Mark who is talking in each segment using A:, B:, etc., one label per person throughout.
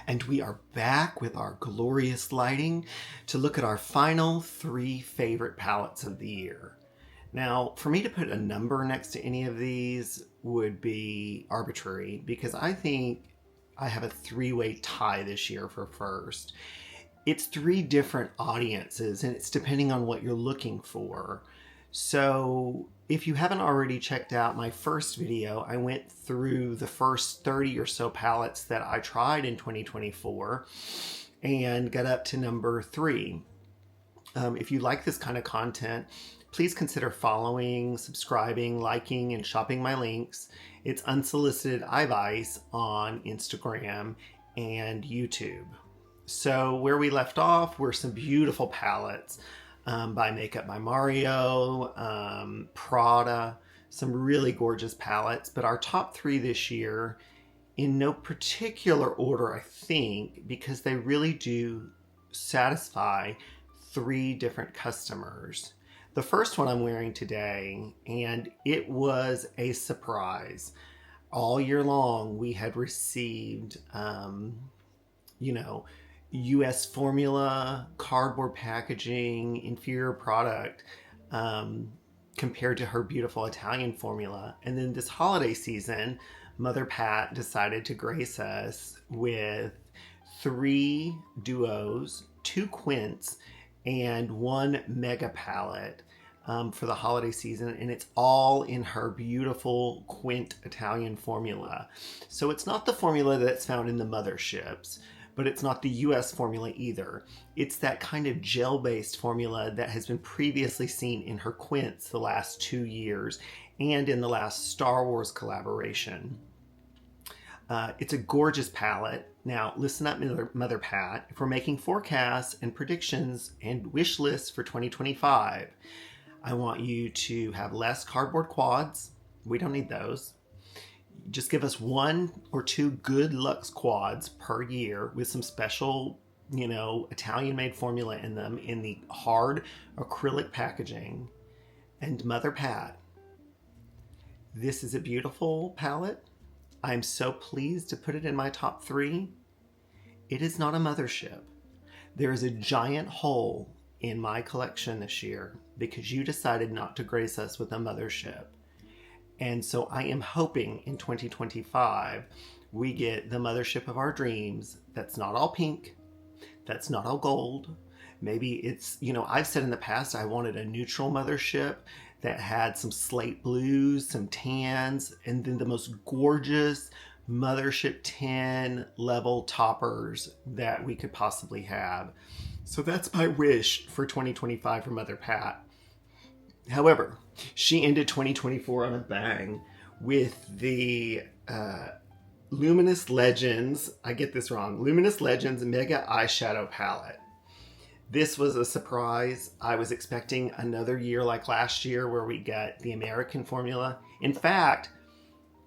A: And we are back with our glorious lighting to look at our final 3 favorite palettes of the year. Now, for me to put a number next to any of these would be arbitrary because I think I have a 3-way tie this year for first. It's 3 different audiences and it's depending on what you're looking for. So if you haven't already checked out my first video, I went through the first 30 or so palettes that I tried in 2024 and got up to number 3. If you like this kind of content, please consider following, subscribing, liking, and shopping my links. It's unsolicited advice on Instagram and YouTube. So where we left off were some beautiful palettes. By Makeup by Mario, Prada, some really gorgeous palettes. But our top 3 this year, in no particular order, I think, because they really do satisfy 3 different customers. The first one I'm wearing today, and it was a surprise. All year long, we had received, US formula, cardboard packaging, inferior product compared to her beautiful Italian formula. And then this holiday season, Mother Pat decided to grace us with 3 duos, 2 quints, and 1 mega palette for the holiday season. And it's all in her beautiful quint Italian formula. So it's not the formula that's found in the motherships, but it's not the US formula either. It's that kind of gel-based formula that has been previously seen in her quints the last 2 years and in the last Star Wars collaboration. It's a gorgeous palette. Now, listen up, Mother Pat. If we're making forecasts and predictions and wish lists for 2025, I want you to have less cardboard quads. We don't need those. Just give us 1 or 2 good luxe quads per year with some special, Italian-made formula in them in the hard acrylic packaging. And Mother Pat, this is a beautiful palette. I'm so pleased to put it in my top 3. It is not a mothership. There is a giant hole in my collection this year because you decided not to grace us with a mothership. And so I am hoping in 2025, we get the mothership of our dreams. That's not all pink. That's not all gold. Maybe it's, I've said in the past, I wanted a neutral mothership that had some slate blues, some tans, and then the most gorgeous mothership 10 level toppers that we could possibly have. So that's my wish for 2025 for Mother Pat. However, she ended 2024 on a bang with the Luminous Legends, I get this wrong, Luminous Legends Mega Eyeshadow Palette. This was a surprise. I was expecting another year like last year where we got the American formula. In fact,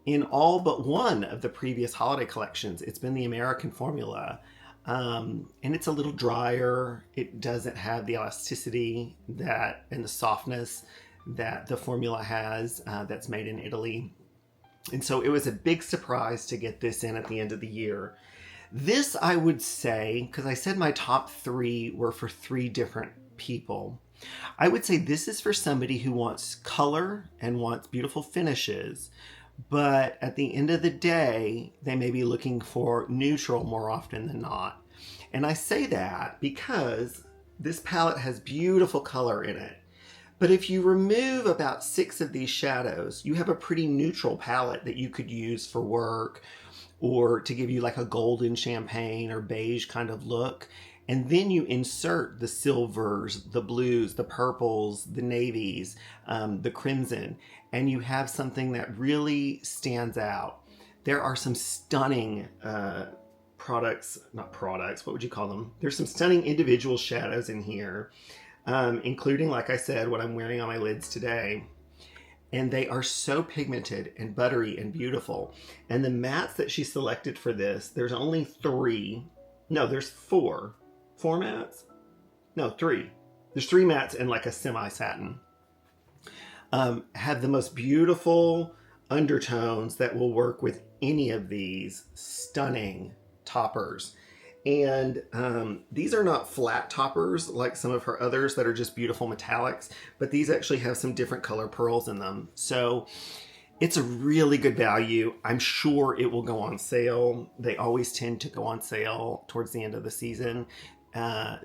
A: in all but one of the previous holiday collections, it's been the American formula. And it's a little drier. It doesn't have the elasticity and the softness that the formula has that's made in Italy. And so it was a big surprise to get this in at the end of the year. This, I would say, because I said my top 3 were for 3 different people, I would say this is for somebody who wants color and wants beautiful finishes, but at the end of the day, they may be looking for neutral more often than not. And I say that because this palette has beautiful color in it. But if you remove about 6 of these shadows, you have a pretty neutral palette that you could use for work or to give you like a golden champagne or beige kind of look. And then you insert the silvers, the blues, the purples, the navies, the crimson, and you have something that really stands out. There are some stunning what would you call them? There's some stunning individual shadows in here, including, like I said, what I'm wearing on my lids today. And they are so pigmented and buttery and beautiful. And the mattes that she selected for this, there's only 3. No, there's 4. 4 mattes? No, 3. There's 3 mattes and like a semi-satin. Have the most beautiful undertones that will work with any of these stunning toppers. And these are not flat toppers like some of her others that are just beautiful metallics, but these actually have some different color pearls in them. So it's a really good value. I'm sure it will go on sale. They always tend to go on sale towards the end of the season.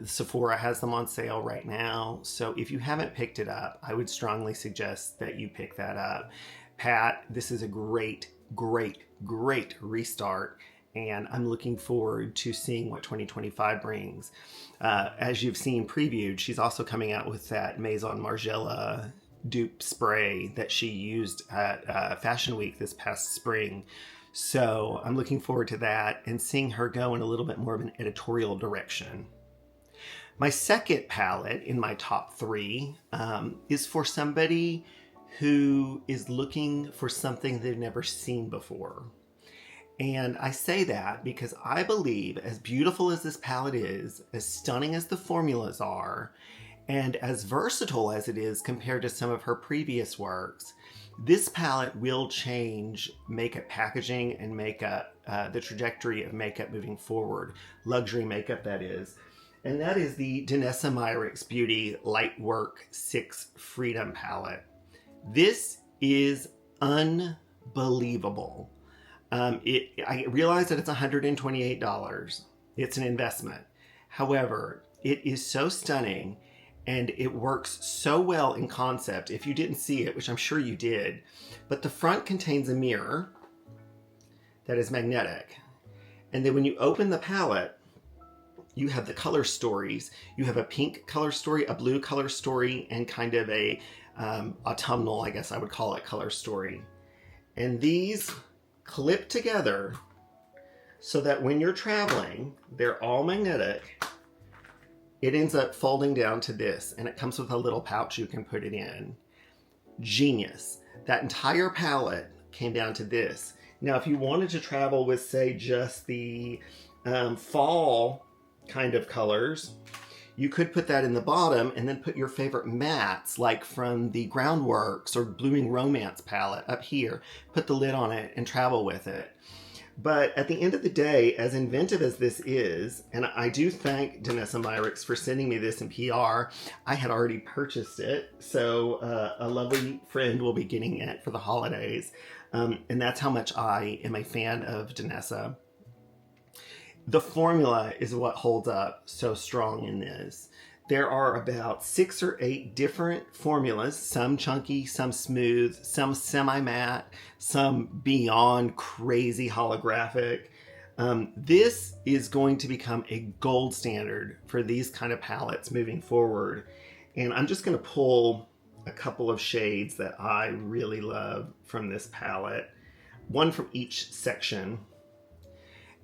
A: Sephora has them on sale right now. So if you haven't picked it up, I would strongly suggest that you pick that up. Pat, this is a great, great, great restart. And I'm looking forward to seeing what 2025 brings. As you've seen previewed, she's also coming out with that Maison Margiela dupe spray that she used at Fashion Week this past spring. So I'm looking forward to that and seeing her go in a little bit more of an editorial direction. My second palette in my top three is for somebody who is looking for something they've never seen before. And I say that because I believe, as beautiful as this palette is, as stunning as the formulas are, and as versatile as it is compared to some of her previous works, this palette will change makeup packaging and makeup, the trajectory of makeup moving forward. Luxury makeup, that is. And that is the Danessa Myricks Beauty Lightwork VI Freedom palette. This is unbelievable. I realize that it's $128. It's an investment. However, it is so stunning and it works so well in concept. If you didn't see it, which I'm sure you did, but the front contains a mirror that is magnetic. And then when you open the palette, you have the color stories. You have a pink color story, a blue color story, and kind of a autumnal, I guess I would call it, color story. And these clip together so that when you're traveling, they're all magnetic. It ends up folding down to this, and it comes with a little pouch you can put it in. Genius. That entire palette came down to this. Now, if you wanted to travel with, say, just the fall kind of colors, you could put that in the bottom and then put your favorite mattes, like from the Groundworks or Bloomimg Romance palette up here. Put the lid on it and travel with it. But at the end of the day, as inventive as this is, and I do thank Danessa Myricks for sending me this in PR. I had already purchased it, so a lovely friend will be getting it for the holidays. And that's how much I am a fan of Danessa. The formula is what holds up so strong in this. There are about 6 or 8 different formulas, some chunky, some smooth, some semi-matte, some beyond crazy holographic. This is going to become a gold standard for these kind of palettes moving forward. And I'm just going to pull a couple of shades that I really love from this palette, one from each section.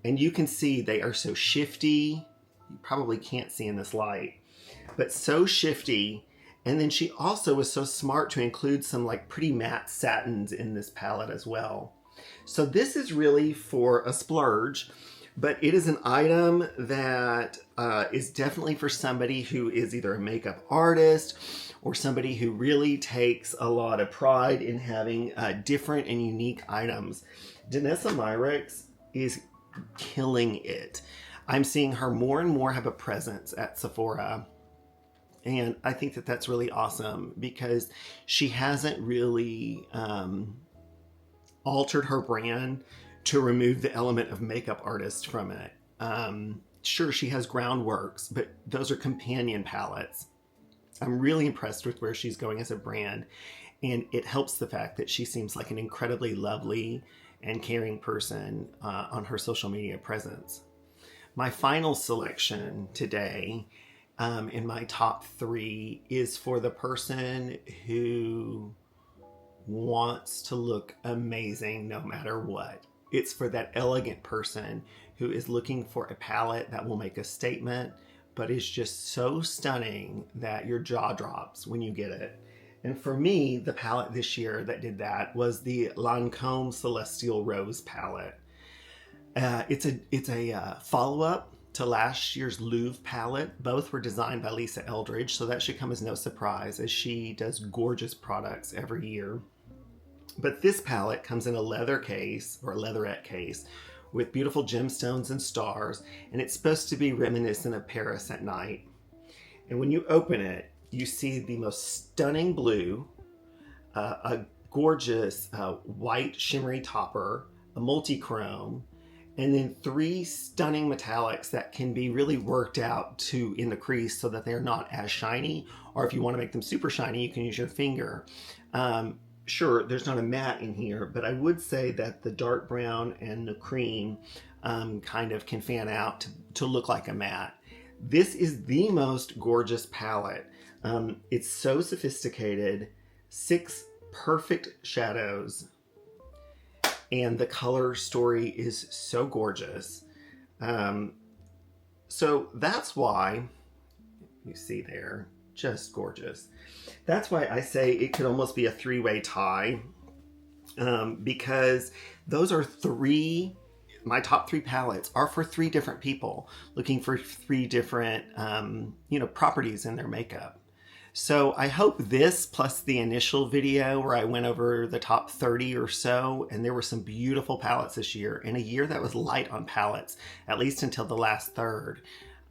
A: And you can see they are so shifty. You probably can't see in this light, but so shifty. And then she also was so smart to include some like pretty matte satins in this palette as well. So this is really for a splurge, but it is an item that is definitely for somebody who is either a makeup artist or somebody who really takes a lot of pride in having different and unique items. Danessa Myricks is killing it. I'm seeing her more and more have a presence at Sephora. And I think that that's really awesome because she hasn't really altered her brand to remove the element of makeup artist from it. Sure, she has Groundworks, but those are companion palettes. I'm really impressed with where she's going as a brand. And it helps the fact that she seems like an incredibly lovely and caring person on her social media presence. My final selection today in my top 3 is for the person who wants to look amazing no matter what. It's for that elegant person who is looking for a palette that will make a statement, but is just so stunning that your jaw drops when you get it. And for me, the palette this year that did that was the Lancôme Celestial Rose palette. It's a follow-up to last year's Louvre palette. Both were designed by Lisa Eldridge, so that should come as no surprise as she does gorgeous products every year. But this palette comes in a leather case, or a leatherette case, with beautiful gemstones and stars, and it's supposed to be reminiscent of Paris at night. And when you open it, you see the most stunning blue, a gorgeous white shimmery topper, a multi-chrome, and then 3 stunning metallics that can be really worked out in the crease so that they're not as shiny, or if you want to make them super shiny, you can use your finger. Sure, there's not a matte in here, but I would say that the dark brown and the cream kind of can fan out to look like a matte. This is the most gorgeous palette. It's so sophisticated, 6 perfect shadows, and the color story is so gorgeous. So that's why, you see there, just gorgeous. That's why I say it could almost be a 3-way tie, because those are my top 3 palettes are for 3 different people looking for 3 different, properties in their makeup. So I hope this plus the initial video where I went over the top 30 or so, and there were some beautiful palettes this year, in a year that was light on palettes, at least until the last third.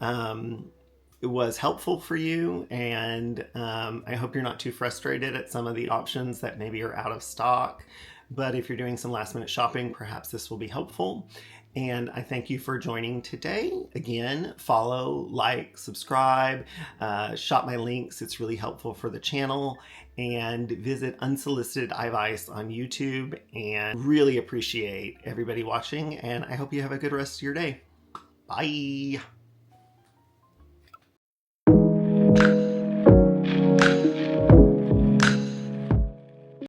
A: It was helpful for you, and I hope you're not too frustrated at some of the options that maybe are out of stock. But if you're doing some last minute shopping, perhaps this will be helpful. And I thank you for joining today. Again, follow, like, subscribe, shop my links. It's really helpful for the channel. And visit Unsolicited Advice on YouTube. And really appreciate everybody watching. And I hope you have a good rest of your day. Bye.